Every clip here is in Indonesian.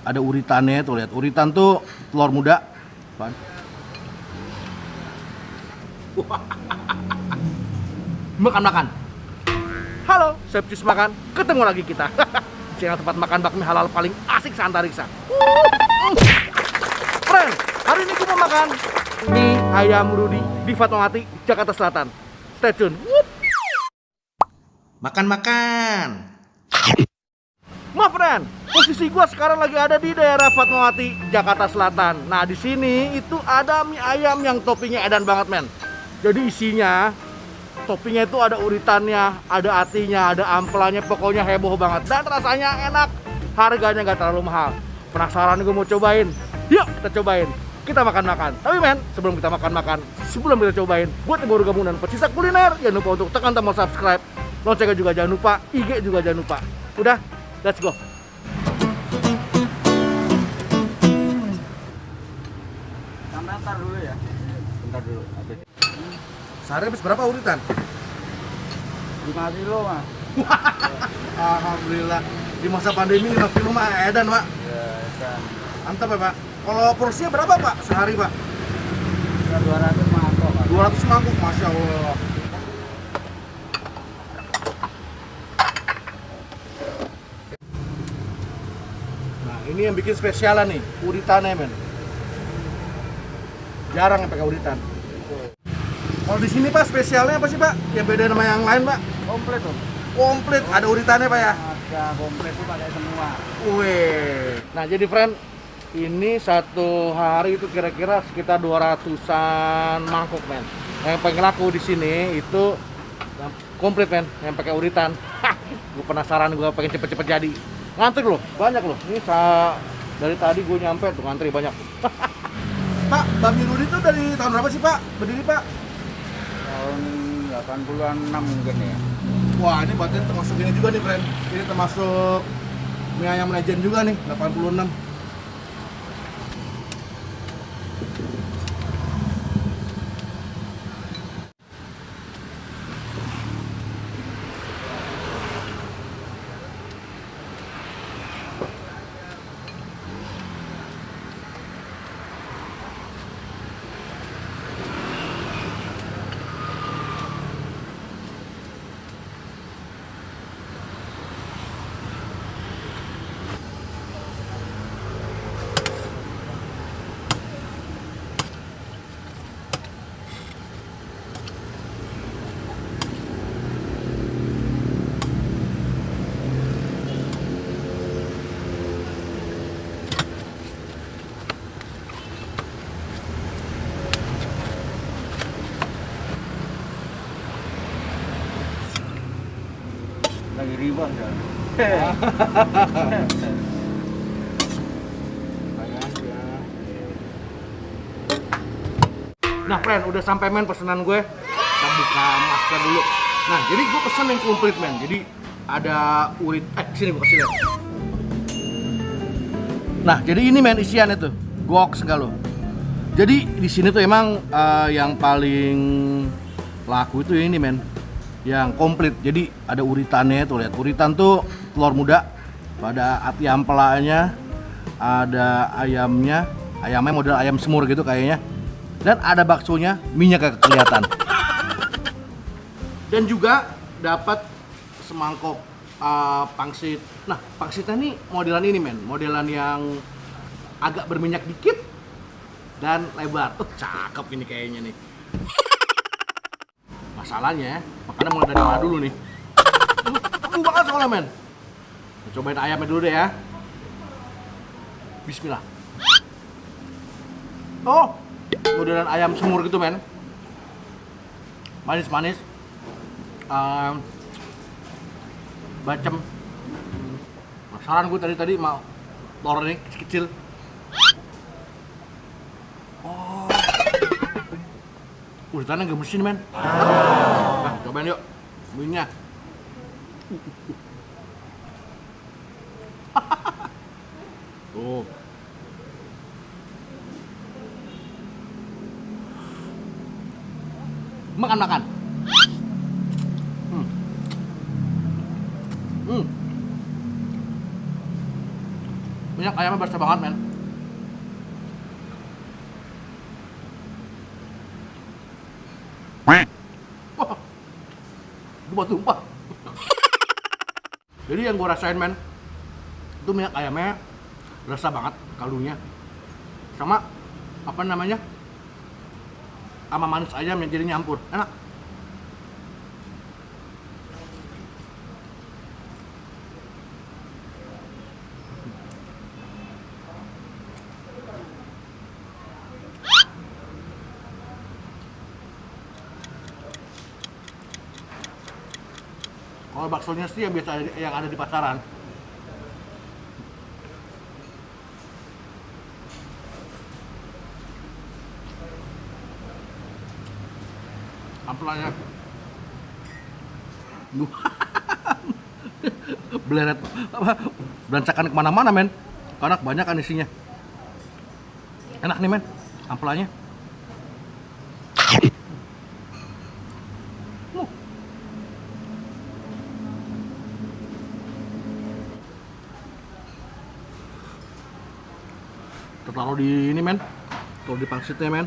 Ada uritannya tuh, lihat. Uritan tuh telur muda. Pan. Makan-makan. Halo, Chef Cus Makan. Ketemu lagi kita. Channel tempat makan bakmi halal paling asik se-Antariksa. Friend, hari ini gue mau makan mie ayam Rudy di Fatmawati, Jakarta Selatan. Stay tune. Makan-makan. Maaf, friend, posisi gua sekarang lagi ada di daerah Fatmawati, Jakarta Selatan. Nah, di sini itu ada mie ayam yang toppingnya edan banget, men. Jadi isinya, toppingnya itu ada uritannya, ada atinya, ada amplanya, pokoknya heboh banget. Dan rasanya enak, harganya nggak terlalu mahal. Penasaran gue mau cobain? Yuk kita cobain. Kita makan-makan. Tapi men, sebelum kita makan-makan, sebelum kita cobain, buat yang baru gabung dan pecinta kuliner, jangan lupa untuk tekan tombol subscribe. Loncengnya juga jangan lupa, IG juga jangan lupa. Udah, let's go. Sampai ntar dulu ya. Bentar dulu, habis. Sehari habis berapa uritan? 5 kilo mas. Alhamdulillah. Di masa pandemi 5 kilo mah edan, Pak. Ya kan. Mantap ya, Pak. Kalau porsinya berapa, Pak? Sehari, Pak? 200 mangkok mas. 200 mangkuk, Masya Allah. Nah, ini yang bikin spesialan nih, uritannya, men. Jarang yang pakai uritan. Kalau di sini, Pak, spesialnya apa sih, Pak? Yang beda sama yang lain, Pak? Komplit tuh. Komplit, ada uritannya, Pak ya? Ada komplit tuh pakai semua. Wih. Nah, jadi friend, ini satu hari itu kira-kira sekitar 200-an mangkuk, men. Yang paling laku di sini itu yang komplit, men, yang pakai uritan. Gue penasaran, gue pengen cepet-cepet jadi. Ngantri loh, banyak loh. Ini dari tadi gue nyampe tuh ngantri banyak. Pak, Bakmi Rudy itu dari tahun berapa sih, Pak? Berdiri, Pak? Tahun 86 mungkin ya. Wah, ini berarti termasuk ini juga nih, friend. Ini termasuk mie ayam legend juga nih, 86. Lagi riba ya. Nah, friend, udah sampai, men, pesanan gue. Kita buka masker dulu. Nah, jadi gue pesan yang komplit, men. Jadi ada sini gue kasih lihat. Nah, jadi ini, men, isiannya tuh. Goks enggak lo. Jadi di sini tuh emang yang paling laku itu ini, men. Yang komplit. Jadi ada uritannya tuh, lihat. Uritan tuh telur muda, ada ati ampelanya, ada ayamnya. Ayamnya model ayam semur gitu kayaknya. Dan ada baksonya, minyak kagak kelihatan. Dan juga dapat semangkok pangsit. Nah, pangsitnya nih modelan ini, men. Modelan yang agak berminyak dikit dan lebar. Cakep ini kayaknya nih. Masalahnya, makannya mulai dari mana dulu nih? Tunggu banget soalnya, men. Kita cobain ayamnya dulu deh ya. Bismillah. Oh, modelan ayam semur gitu, men. Manis-manis. Bacem. Penasaran gue tadi mau telur ini kecil-kecil. Oh. Uritannya gemesin, men. Nah, cobain yuk. Minyak. Tuh. Makan-makan. Minyak ayamnya berasa banget, men. Wah, tumpah-tumpah. Jadi yang gue rasain, men, itu minyak ayamnya berasa banget kaldunya. Sama apa namanya? Sama manis ayam yang jadi nyampur. Enak. Kalau baksonya sih yang biasa yang ada di pasaran. Ampelanya. Beleret apa? Berancakan kemana-mana, men. Karena kebanyakan isinya. Enak nih, men. Ampelanya. Taruh di ini, men. Taruh di pangsitnya, men.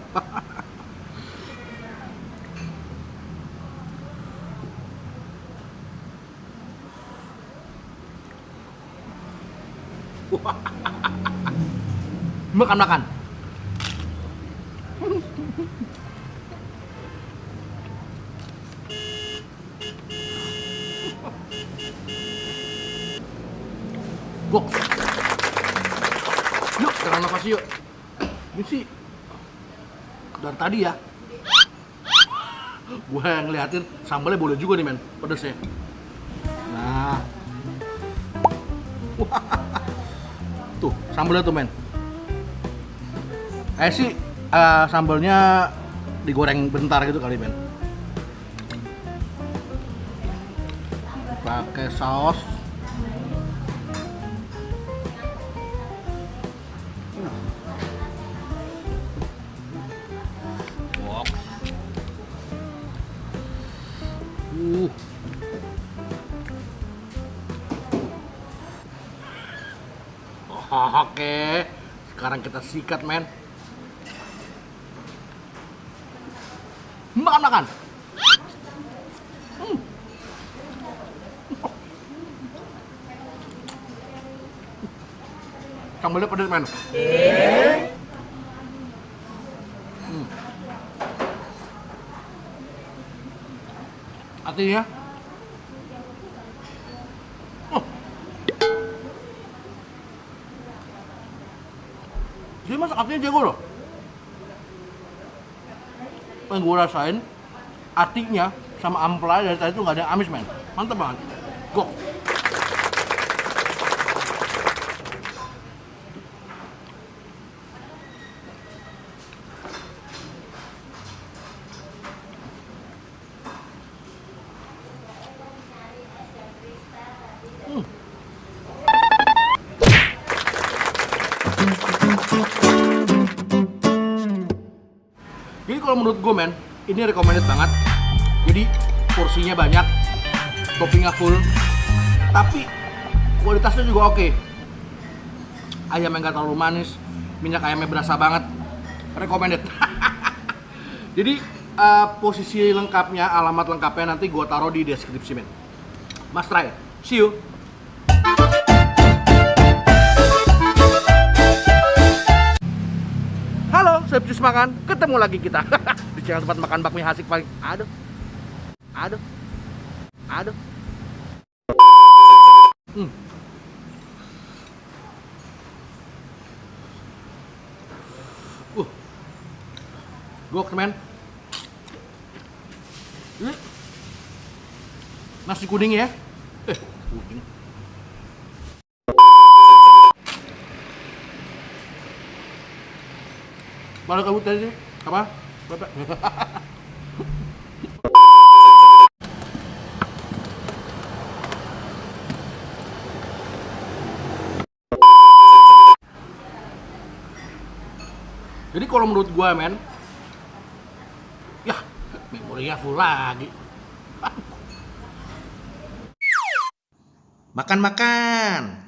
Makan. Gok. Yuk, jangan nafas yuk. Ini sih dari tadi ya. Gue yang ngeliatin sambalnya boleh juga nih, men, pedesnya. Nah, tuh sambalnya tuh, men. Sih sambalnya digoreng bentar gitu kali, men. Pakai saus. Oke, sekarang kita sikat, men. Makan. Sambalnya pedes, men. Artinya dia masak artinya jago loh. Yang gue rasain artinya sama ampela dari tadi tuh nggak ada yang amis, men. Mantep banget. Gok. Jadi kalau menurut gue, men, ini recommended banget. Jadi porsinya banyak, toppingnya full, tapi kualitasnya juga oke. Ayamnya nggak terlalu manis, minyak ayamnya berasa banget, recommended. Jadi posisi lengkapnya, alamat lengkapnya nanti gue taruh di deskripsi, men. Must try. See you. Halo, saya Pecus Makan. Ketemu lagi kita di channel tempat makan bakmi asik paling. Aduh. Gok, men. Ini nasi kuning ya. Kuning. Balik kabut tadi sih. Apa? Bapak. Jadi kalau menurut gua, men, ya memorinya full lagi. Makan.